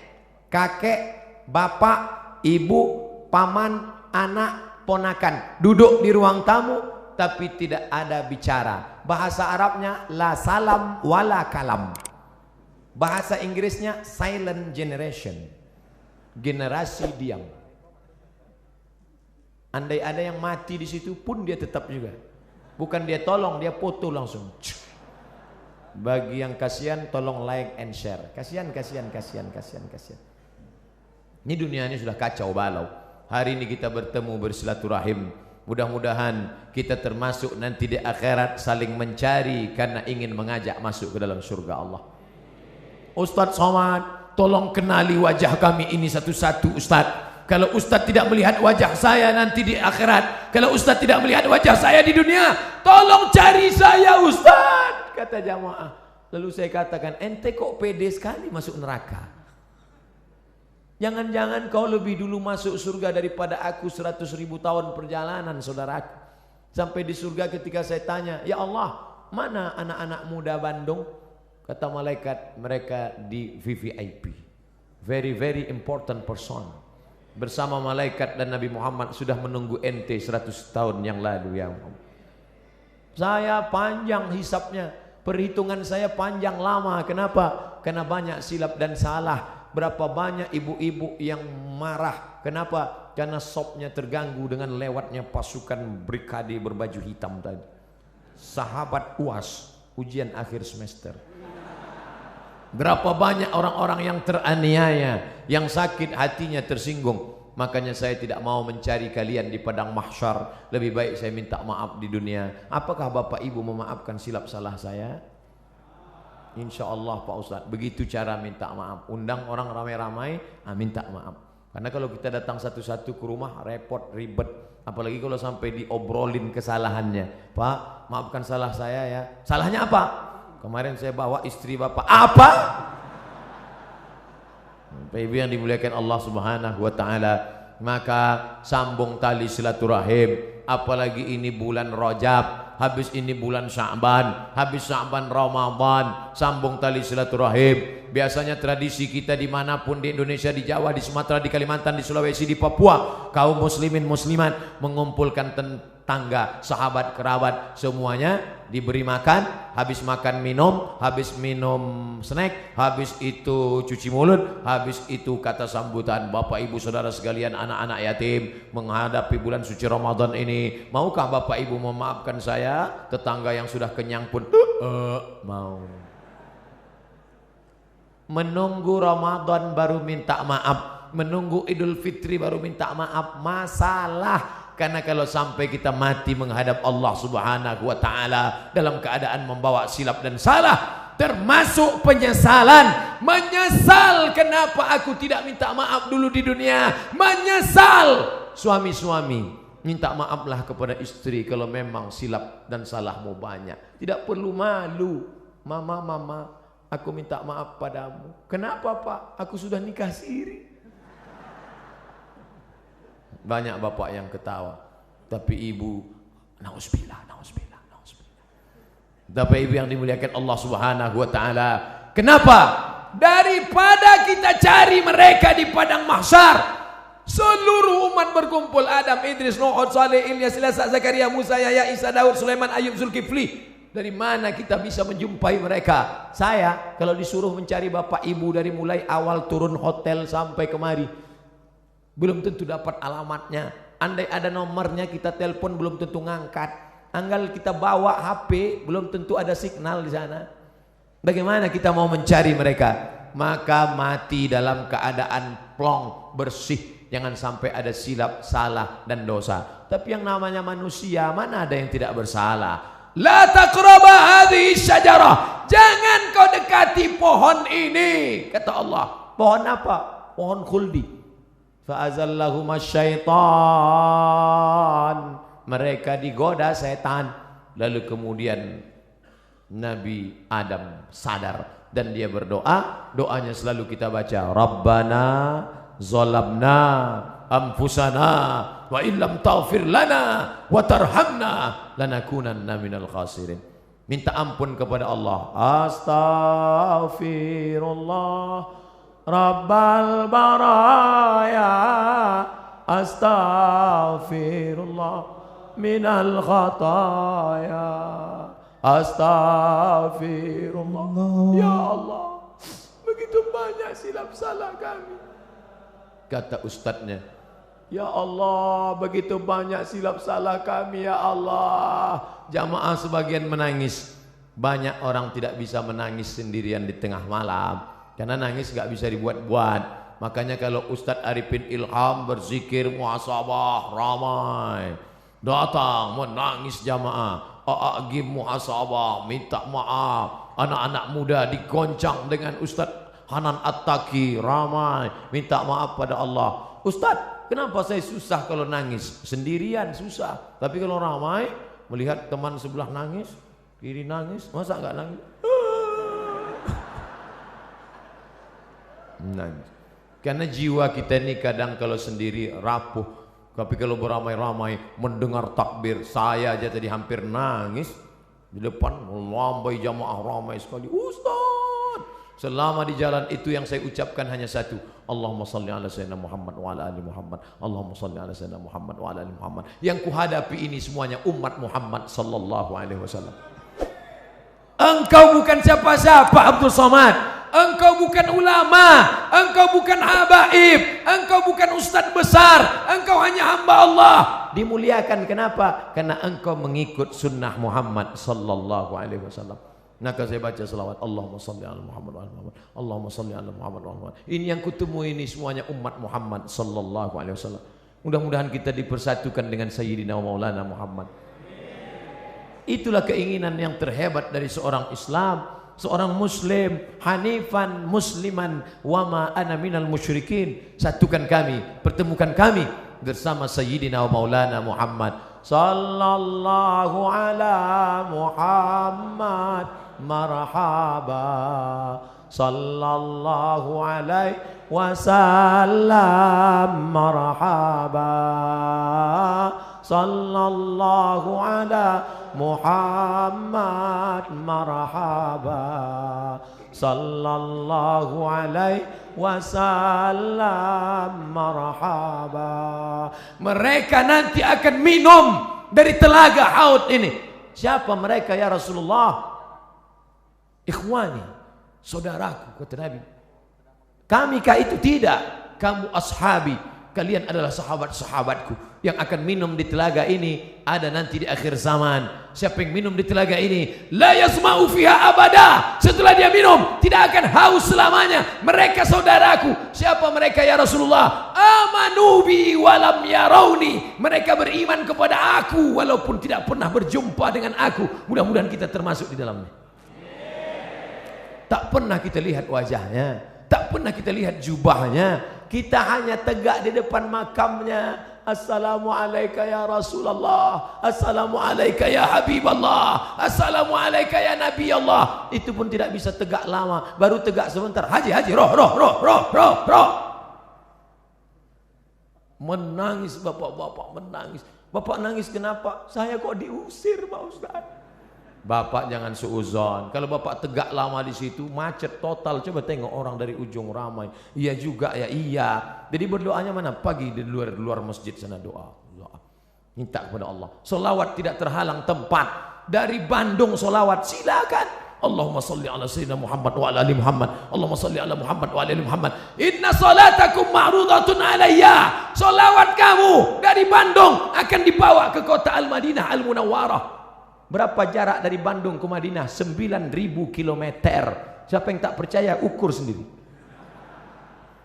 kakek, bapak, ibu, paman, anak, ponakan duduk di ruang tamu, tapi tidak ada bicara. Bahasa Arabnya la salam wala kalam. Bahasa Inggrisnya silent generation, generasi diam. Andai ada yang mati di situ pun dia tetap juga. Bukan dia tolong, dia foto langsung. Bagi yang kasihan tolong like and share. Kasihan. Ini dunia ini sudah kacau balau. Hari ini kita bertemu bersilaturahim. Mudah-mudahan kita termasuk nanti di akhirat saling mencari karena ingin mengajak masuk ke dalam surga Allah. Ustadz Somad, tolong kenali wajah kami ini satu-satu Ustadz. Kalau Ustadz tidak melihat wajah saya nanti di akhirat, kalau Ustadz tidak melihat wajah saya di dunia, tolong cari saya Ustadz, kata jamaah. Lalu saya katakan, ente kok pede sekali masuk neraka? Jangan-jangan kau lebih dulu masuk surga daripada aku 100.000 tahun perjalanan saudaraku. Sampai di surga ketika saya tanya, ya Allah, mana anak-anak muda Bandung? Kata malaikat, mereka di VVIP, very very important person. Bersama malaikat dan Nabi Muhammad sudah menunggu ente 100 tahun yang lalu ya Muhammad. Saya panjang hisapnya, perhitungan saya panjang lama. Kenapa? Karena banyak silap dan salah. Berapa banyak ibu-ibu yang marah. Kenapa? Karena sopnya terganggu dengan lewatnya pasukan brigade berbaju hitam tadi. Sahabat UAS, ujian akhir semester. Berapa banyak orang-orang yang teraniaya, yang sakit hatinya, tersinggung. Makanya saya tidak mau mencari kalian di padang mahsyar. Lebih baik saya minta maaf di dunia. Apakah Bapak Ibu memaafkan silap salah saya? Insya Allah Pak Ustadz. Begitu cara minta maaf. Undang orang ramai-ramai, minta maaf. Karena kalau kita datang satu-satu ke rumah, repot, ribet. Apalagi kalau sampai diobrolin kesalahannya. Pak, maafkan salah saya ya. Salahnya apa? Kemarin saya bawa istri Bapak. Apa? Bapak Ibu yang dimuliakan Allah Subhanahu wa taala, maka sambung tali silaturahim. Apalagi ini bulan Rajab, habis ini bulan Sya'ban, habis Sya'ban Ramadan, sambung tali silaturahim. Biasanya tradisi kita dimanapun di Indonesia, di Jawa, di Sumatera, di Kalimantan, di Sulawesi, di Papua, kaum muslimin muslimat mengumpulkan tangga, sahabat, kerabat, semuanya diberi makan. Habis makan minum, habis minum snack, habis itu cuci mulut, habis itu kata sambutan. Bapak Ibu saudara sekalian, anak-anak yatim menghadapi bulan suci Ramadan ini, maukah Bapak Ibu memaafkan saya? Tetangga yang sudah kenyang pun mau. Menunggu Ramadan baru minta maaf, menunggu Idul Fitri baru minta maaf, masalah. Karena kalau sampai kita mati menghadap Allah Subhanahu wa taala dalam keadaan membawa silap dan salah, termasuk penyesalan. Menyesal kenapa aku tidak minta maaf dulu di dunia. Menyesal. Suami-suami, minta maaflah kepada istri kalau memang silap dan salahmu banyak. Tidak perlu malu. Mama, aku minta maaf padamu. Kenapa Pak? Aku sudah nikah siri. Banyak bapak yang ketawa, tapi ibu, nauzubillah. Bapak Ibu yang dimuliakan Allah Subhanahu wa taala, kenapa? Daripada kita cari mereka di padang mahsyar, seluruh umat berkumpul, Adam, Idris, Nuh, Saleh, Ilyas, Ilyasan, Zakaria, Musa, Yahya, Isa, Daud, Sulaiman, Ayub, Zulkifli. Dari mana kita bisa menjumpai mereka? Saya kalau disuruh mencari Bapak Ibu dari mulai awal turun hotel sampai kemari, belum tentu dapat alamatnya. Andai ada nomornya kita telepon belum tentu ngangkat. Anggal kita bawa HP belum tentu ada signal di sana. Bagaimana kita mau mencari mereka? Maka mati dalam keadaan plong, bersih. Jangan sampai ada silap, salah dan dosa. Tapi yang namanya manusia, mana ada yang tidak bersalah? La taqraba hadhihi syajarah. Jangan kau dekati pohon ini, kata Allah. Pohon apa? Pohon khuldi. Fa'azallahuma syaitan. Mereka digoda setan. Lalu kemudian Nabi Adam sadar dan dia berdoa. Doanya selalu kita baca, Rabbana zalamna anfusana wa illam taghfir lana wa tarhamna lanakunanna minal khasirin. Minta ampun kepada Allah. Astaghfirullah Rabbal baraya, astaghfirullah minal khataya, astaghfirullah. Ya Allah, begitu banyak silap salah kami. Kata ustadznya, ya Allah, begitu banyak silap salah kami ya Allah. Jamaah sebagian menangis. Banyak orang tidak bisa menangis sendirian di tengah malam. Karena nangis gak bisa dibuat-buat. Makanya kalau Ustadz Arifin Ilham berzikir muhasabah ramai, datang menangis jamaah. A'agim muhasabah, minta maaf. Anak-anak muda digoncang dengan Ustadz Hanan At-Taqi, ramai minta maaf pada Allah. Ustadz, kenapa saya susah kalau nangis? Sendirian susah. Tapi kalau ramai, melihat teman sebelah nangis, kiri nangis, masa gak nangis? Nangis. Karena jiwa kita ini kadang kalau sendiri rapuh, tapi kalau beramai-ramai mendengar takbir, saya aja tadi hampir nangis di depan melambai jamaah ramai sekali. Ustaz, selama di jalan itu yang saya ucapkan hanya satu, Allahumma salli ala sayyidina Muhammad wa ala ali Muhammad, Allahumma salli ala sayyidina Muhammad wa ala ali Muhammad. Yang kuhadapi ini semuanya umat Muhammad sallallahu alaihi wasallam. Engkau bukan siapa-siapa Abdul Somad. Engkau bukan ulama, engkau bukan habaib, engkau bukan ustadz besar, engkau hanya hamba Allah. Dimuliakan kenapa? Karena engkau mengikut sunnah Muhammad sallallahu alaihi wasallam. Maka saya baca selawat, Allahumma salli ala Muhammad wa ala Muhammad, Allahumma salli ala Muhammad wa ala Muhammad. Ini yang kutemu ini semuanya umat Muhammad sallallahu alaihi wasallam. Mudah-mudahan kita dipersatukan dengan Sayyidina Maulana Muhammad. Itulah keinginan yang terhebat dari seorang Islam, seorang Muslim, hanifan musliman wa ma ana minal musyrikin. Satukan kami, pertemukan kami bersama Sayyidina Maulana Muhammad sallallahu ala Muhammad marhaba sallallahu alaihi wasallam marhaba sallallahu ala Muhammad marhaba sallallahu alaihi wasallam marhaba. Mereka nanti akan minum dari telaga haud ini. Siapa mereka ya Rasulullah? Ikhwani, saudaraku, kata Nabi. Kami kah itu? Tidak. Kamu ashabi, kalian adalah sahabat-sahabatku yang akan minum di telaga ini. Ada nanti di akhir zaman. Siapa yang minum di telaga ini, la yasma'u fiha abada. Setelah dia minum, tidak akan haus selamanya. Mereka saudaraku. Siapa mereka ya Rasulullah? Amanu bi walam yarawni. Mereka beriman kepada aku walaupun tidak pernah berjumpa dengan aku. Mudah-mudahan kita termasuk di dalamnya. Tak pernah kita lihat wajahnya, tak pernah kita lihat jubahnya. Kita hanya tegak di depan makamnya. Assalamualaikum ya Rasulullah, Assalamualaikum ya Habiballah, Assalamualaikum ya Nabi Allah. Itu pun tidak bisa tegak lama, baru tegak sebentar. Haji roh. Menangis bapak-bapak, menangis. Bapak nangis kenapa? Saya kok diusir Pak Ustaz. Bapak jangan suuzon. Kalau bapak tegak lama di situ macet total. Coba tengok orang dari ujung ramai. Iya juga ya, iya. Jadi berdoanya mana? Pagi di luar masjid sana doa. Minta kepada Allah. Solawat tidak terhalang tempat. Dari Bandung solawat silakan. Allahumma salli ala sayyidina Muhammad wa ala ali Muhammad. Allahumma salli ala Muhammad wa ala ali Muhammad. Inna salatakum ma'rudatun alayya. Solawat kamu dari Bandung akan dibawa ke kota Al-Madinah Al-Munawwarah. Berapa jarak dari Bandung ke Madinah? 9.000 km. Siapa yang tak percaya ukur sendiri.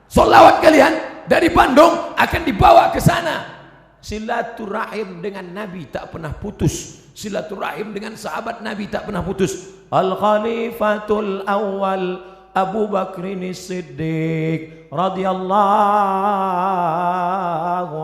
Solawat kalian dari Bandung akan dibawa ke sana. Silaturahim dengan Nabi tak pernah putus. Silaturahim dengan sahabat Nabi tak pernah putus. Al-Khalifatul Awwal Abu Bakrin Siddiq radhiyallahu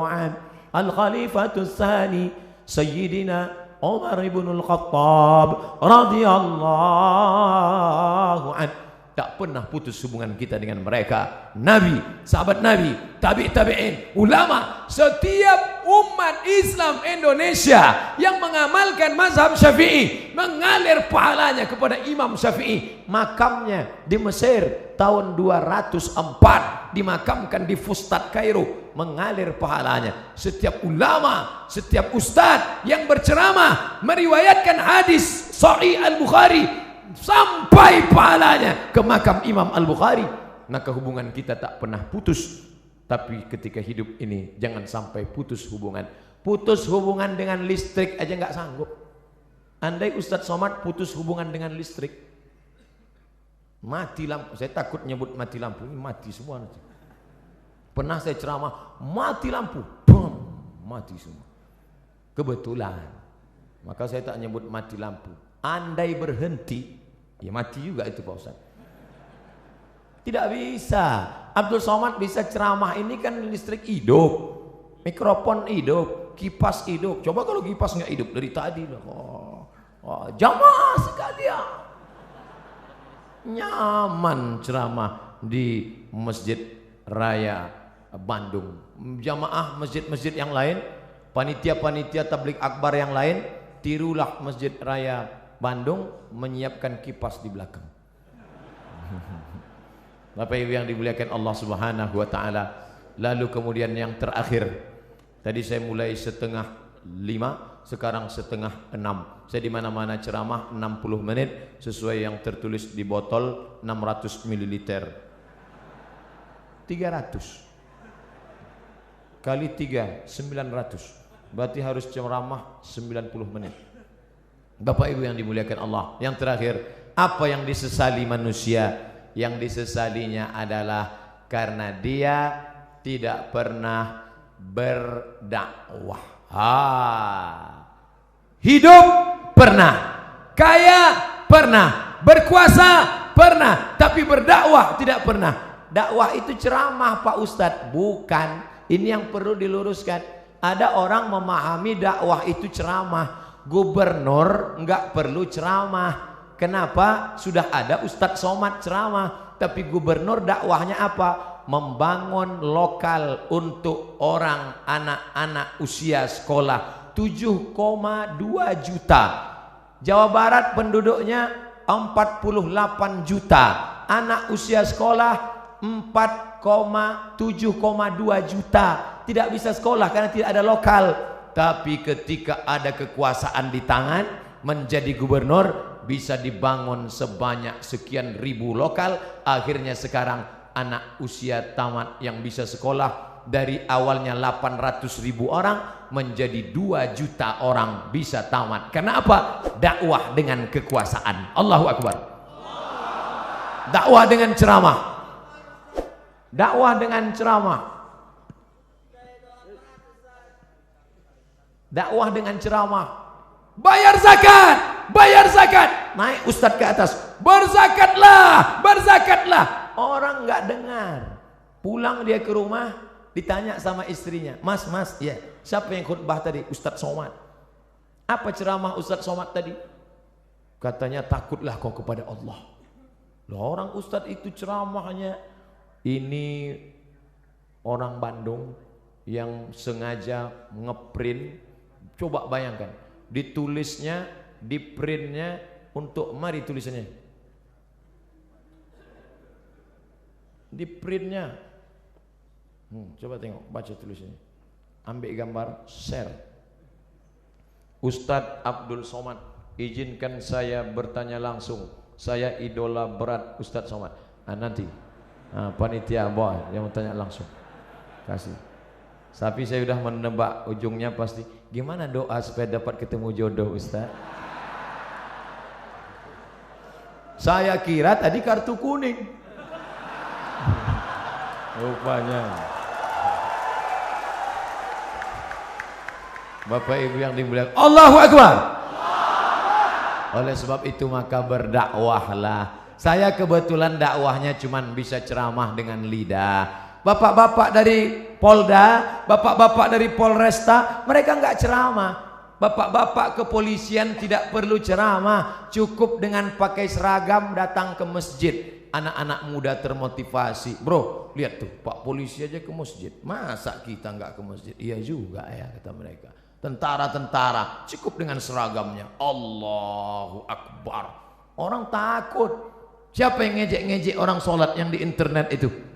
an. Al-Khalifatul Tsani Sayyidina Umar ibn al-Khattab radhiyallahu an. Tak pernah putus hubungan kita dengan mereka. Nabi, sahabat Nabi, tabi'in, ulama, setiap umat Islam Indonesia yang mengamalkan mazhab Syafi'i mengalir pahalanya kepada Imam Syafi'i. Makamnya di Mesir tahun 204, dimakamkan di Fustat Kairo, mengalir pahalanya. Setiap ulama, setiap ustadz yang berceramah meriwayatkan hadis Sahih Al-Bukhari sampai pahalanya ke makam Imam Al-Bukhari. Maka hubungan kita tak pernah putus. Tapi ketika hidup ini jangan sampai putus hubungan. Putus hubungan dengan listrik aja nggak sanggup. Andai Ustadz Somad putus hubungan dengan listrik, mati lampu. Saya takut nyebut mati lampu, ini mati semua nanti. Pernah saya ceramah, mati lampu, boom, mati semua. Kebetulan. Maka saya tak nyebut mati lampu. Andai berhenti, ya mati juga itu Pak Ustaz. Tidak bisa. Abdul Somad bisa ceramah, ini kan listrik hidup, mikrofon hidup, kipas hidup. Coba kalau kipas nggak hidup dari tadi, jamaah sekalian, nyaman ceramah di Masjid Raya Bandung. Jamaah masjid-masjid yang lain, panitia-panitia tabligh akbar yang lain, tirulah Masjid Raya Bandung menyiapkan kipas di belakang. Bapak Ibu yang dimuliakan Allah Subhanahu wa taala. Lalu kemudian yang terakhir, tadi saya mulai 4:30, sekarang 5:30. Saya di mana-mana ceramah 60 menit sesuai yang tertulis di botol 600 ml. 300 kali 3 900. Berarti harus ceramah 90 menit. Bapak Ibu yang dimuliakan Allah, yang terakhir, Apa yang disesali manusia? Yang disesalinya adalah karena dia tidak pernah berdakwah. Hidup pernah, kaya pernah, berkuasa pernah, tapi berdakwah tidak pernah. Dakwah itu ceramah Pak Ustadz, bukan. Ini yang perlu diluruskan. Ada orang memahami dakwah itu ceramah. Gubernur nggak perlu ceramah. Kenapa? Sudah ada Ustadz Somad ceramah. Tapi gubernur dakwahnya apa? Membangun lokal untuk orang anak-anak usia sekolah. 7,2 juta. Jawa Barat penduduknya 48 juta. Anak usia sekolah 7,2 juta. Tidak bisa sekolah karena tidak ada lokal. Tapi ketika ada kekuasaan di tangan, menjadi gubernur, bisa dibangun sebanyak sekian ribu lokal. Akhirnya sekarang anak usia tamat yang bisa sekolah dari awalnya 800.000 orang menjadi 2 juta orang bisa tamat. Karena apa? Dakwah dengan kekuasaan. Allahu Akbar. Dakwah dengan ceramah. Dakwah dengan ceramah. Dakwah dengan ceramah. Bayar zakat, bayar zakat. Naik ustadz ke atas, berzakatlah, berzakatlah. Orang nggak dengar. Pulang dia ke rumah, ditanya sama istrinya, mas, ya, siapa yang khutbah tadi? Ustadz Somad. Apa ceramah Ustadz Somad tadi? Katanya, takutlah kau kepada Allah. Loh, orang ustadz itu ceramahnya. Ini orang Bandung yang sengaja ngeprint. Coba bayangkan, ditulisnya, diprintnya untuk, mari tulisannya, diprintnya. Coba tengok, baca tulisannya, ambil gambar, share. Ustadz Abdul Somad, izinkan saya bertanya langsung. Saya idola berat Ustadz Somad. Nanti panitia boy yang mau tanya langsung, kasih. Tapi saya sudah menebak ujungnya pasti. Gimana doa supaya dapat ketemu jodoh Ustaz? Saya kira tadi kartu kuning. Rupanya. Bapak Ibu yang dimuliakan, Allahu Akbar. Oleh sebab itu maka berdakwahlah. Saya kebetulan dakwahnya cuman bisa ceramah dengan lidah. Bapak-bapak dari Polda, bapak-bapak dari Polresta, mereka enggak ceramah. Bapak-bapak kepolisian tidak perlu ceramah, cukup dengan pakai seragam datang ke masjid. Anak-anak muda termotivasi. Bro, lihat tuh, Pak polisi aja ke masjid. Masa kita enggak ke masjid? Iya juga ya, kata mereka. Tentara-tentara cukup dengan seragamnya. Allahu Akbar. Orang takut. Siapa yang ngejek-ngejek orang sholat yang di internet itu?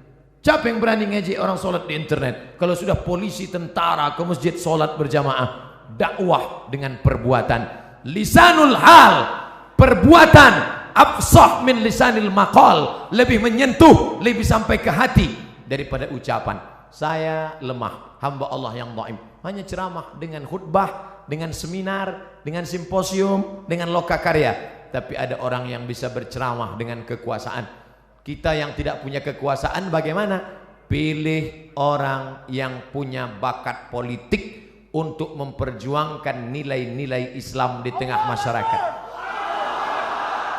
Siapa yang berani ngejek orang sholat di internet? Kalau sudah polisi, tentara ke masjid sholat berjamaah. Dakwah dengan perbuatan. Lisanul hal, perbuatan afsah min lisanil maqal, lebih menyentuh, lebih sampai ke hati daripada ucapan. Saya lemah, hamba Allah yang dhaif. Hanya ceramah dengan khutbah, dengan seminar, dengan simposium, dengan lokakarya. Tapi ada orang yang bisa berceramah dengan kekuasaan. Kita yang tidak punya kekuasaan bagaimana? Pilih orang yang punya bakat politik untuk memperjuangkan nilai-nilai Islam di tengah masyarakat.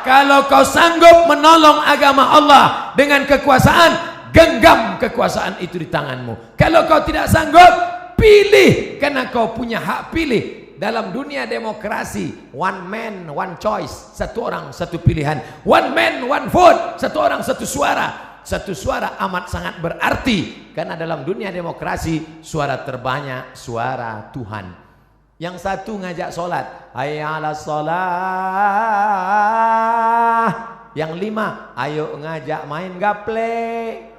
Kalau kau sanggup menolong agama Allah dengan kekuasaan, genggam kekuasaan itu di tanganmu. Kalau kau tidak sanggup, pilih, karena kau punya hak pilih. Dalam dunia demokrasi, one man, one choice, satu orang, satu pilihan. One man, one vote, satu orang, satu suara. Satu suara amat sangat berarti, karena dalam dunia demokrasi, suara terbanyak, suara Tuhan. Yang satu ngajak sholat, hayya 'alas sholah. Yang 5, ayo ngajak main gaple.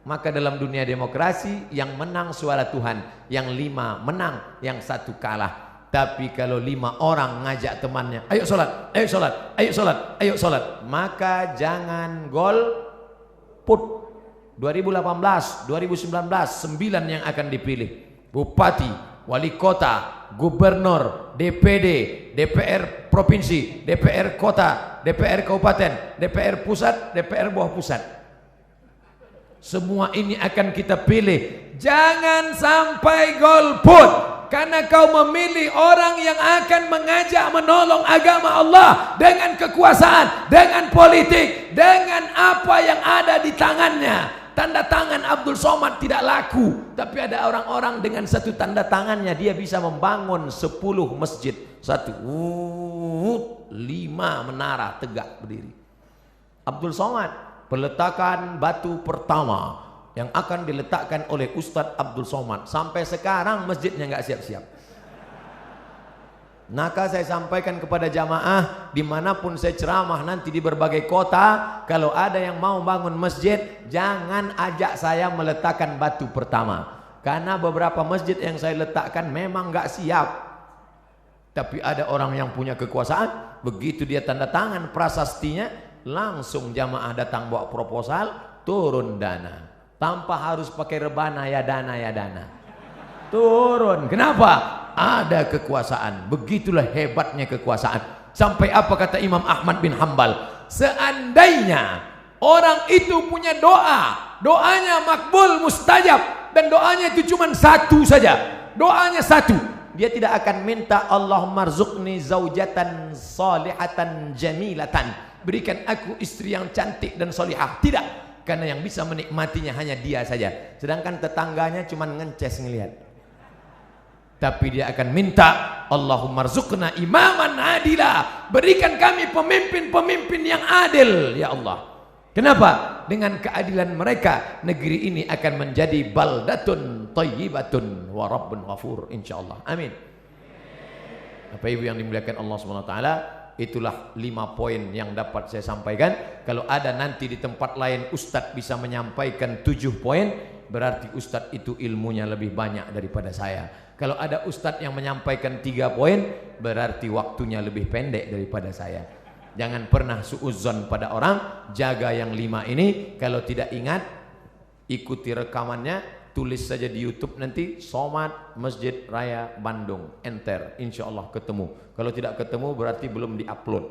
Maka dalam dunia demokrasi yang menang suara Tuhan, yang 5 menang, yang 1 kalah. Tapi kalau 5 orang ngajak temannya, ayo sholat, ayo sholat, ayo sholat, ayo sholat, maka jangan golput. 2018, 2019, 9 yang akan dipilih. Bupati, wali kota, gubernur, DPD, DPR provinsi, DPR kota, DPR kabupaten, DPR pusat, DPR bawah pusat. Semua ini akan kita pilih. Jangan sampai golput, karena kau memilih orang yang akan mengajak menolong agama Allah dengan kekuasaan, dengan politik, dengan apa yang ada di tangannya. Tanda tangan Abdul Somad tidak laku, tapi ada orang-orang dengan satu tanda tangannya dia bisa membangun 10 masjid. 1, 5 menara tegak berdiri. Abdul Somad, peletakan batu pertama yang akan diletakkan oleh Ustadz Abdul Somad. Sampai sekarang masjidnya nggak siap-siap. Maka saya sampaikan kepada jamaah, dimanapun saya ceramah nanti di berbagai kota, kalau ada yang mau bangun masjid, jangan ajak saya meletakkan batu pertama, karena beberapa masjid yang saya letakkan memang nggak siap. Tapi ada orang yang punya kekuasaan, begitu dia tanda tangan prasastinya, langsung jamaah datang bawa proposal, turun dana, tanpa harus pakai rebana ya dana, turun. Kenapa? Ada kekuasaan. Begitulah hebatnya kekuasaan. Sampai apa kata Imam Ahmad bin Hanbal, seandainya orang itu punya doa, doanya makbul mustajab, dan doanya itu cuma satu saja, doanya satu, dia tidak akan minta Allahumma rzuqni zaujatan salihatan jamilatan, berikan aku istri yang cantik dan salihah. Tidak, karena yang bisa menikmatinya hanya dia saja, sedangkan tetangganya cuma ngences ngelihat. Tapi dia akan minta Allahumma rzuqna imaman adila, berikan kami pemimpin-pemimpin yang adil ya Allah. Kenapa? Dengan keadilan mereka negeri ini akan menjadi baldatun thayyibatun wa rabbun ghafur insyaallah. Amin. Bapak Ibu yang dimuliakan Allah Subhanahu wa taala, itulah 5 poin yang dapat saya sampaikan. Kalau ada nanti di tempat lain Ustadz bisa menyampaikan 7 poin, berarti Ustadz itu ilmunya lebih banyak daripada saya. Kalau ada Ustadz yang menyampaikan 3 poin, berarti waktunya lebih pendek daripada saya. Jangan pernah suudzon pada orang, jaga yang 5 ini. Kalau tidak ingat, ikuti rekamannya, tulis saja di YouTube nanti, Somad Masjid Raya Bandung, enter, insya Allah ketemu. Kalau tidak ketemu berarti belum diupload.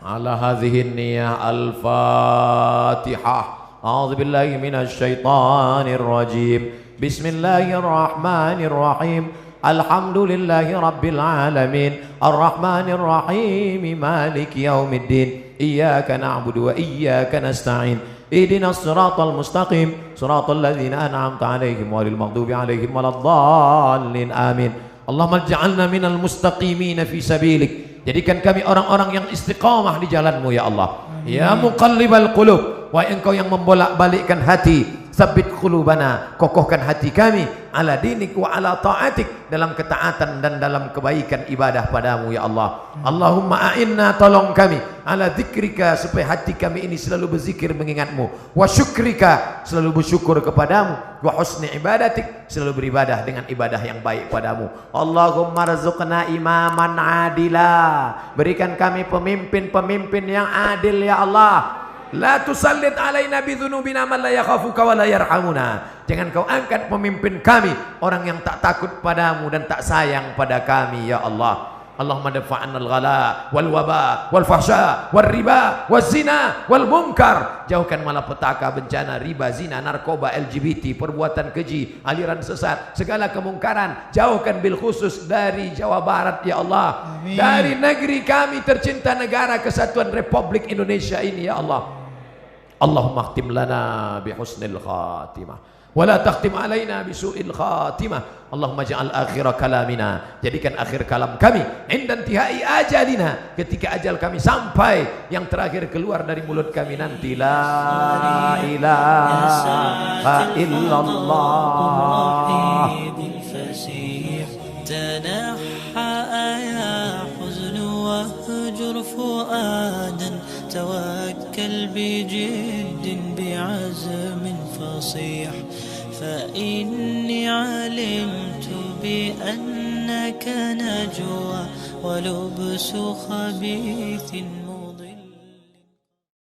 Ala hadhihi niyah al-Fatihah. A'udzu billahi minasy syaithanir rajim. Bismillahirrahmanirrahim. Alhamdulillahi rabbil alamin. Arrahmanir rahim. Maliki yaumiddin. Iyyaka na'budu wa iyyaka nasta'in. Ihdinas siratal mustaqim. Siratal ladzina an'amta 'alaihim ghairil maghdubi 'alaihim waladdallin. Amin. Allahumma ij'alna minal mustaqimin fi sabilik. Jadikan kami orang-orang yang istiqamah di jalanmu ya Allah. Ya muqallibal qulub, wahai engkau yang membolak-balikkan hati, sabbit qulubana, kokohkan hati kami ala dinik wa ala ta'atik, dalam ketaatan dan dalam kebaikan ibadah padamu ya Allah. Allahumma a'inna, tolong kami, ala dzikrika, supaya hati kami ini selalu berzikir mengingatmu, wa syukrika, selalu bersyukur kepadamu, wa husni ibadatik, selalu beribadah dengan ibadah yang baik padamu. Allahumma rzuqna imaman adila, berikan kami pemimpin-pemimpin yang adil ya Allah. La tusallit alaina bidzunubina man la yakhafuka wa la yarhamuna. Jangan kau angkat pemimpin kami orang yang tak takut padamu dan tak sayang pada kami ya Allah. Allahumma dafa'anna al-ghala wal waba wal fahsya wal riba wal zina wal munkar. Jauhkan malapetaka, bencana, riba, zina, narkoba, LGBT, perbuatan keji, aliran sesat, segala kemungkaran. Jauhkan bil khusus dari Jawa Barat ya Allah. Amin. Dari negeri kami tercinta, negara kesatuan Republik Indonesia ini ya Allah. Allahumma khtim lana bi husnil khatimah wa la takhtim alaina bi su'il khatimah. Allahumma ja'al akhir kalamina, jadikan akhir kalam kami inda intihai ajalina, ketika ajal kami sampai, yang terakhir keluar dari mulut kami nanti la ilaha illallah. توكل بجد بعزم فصيح فإني علمت بأنك نجوى ولبس خبيث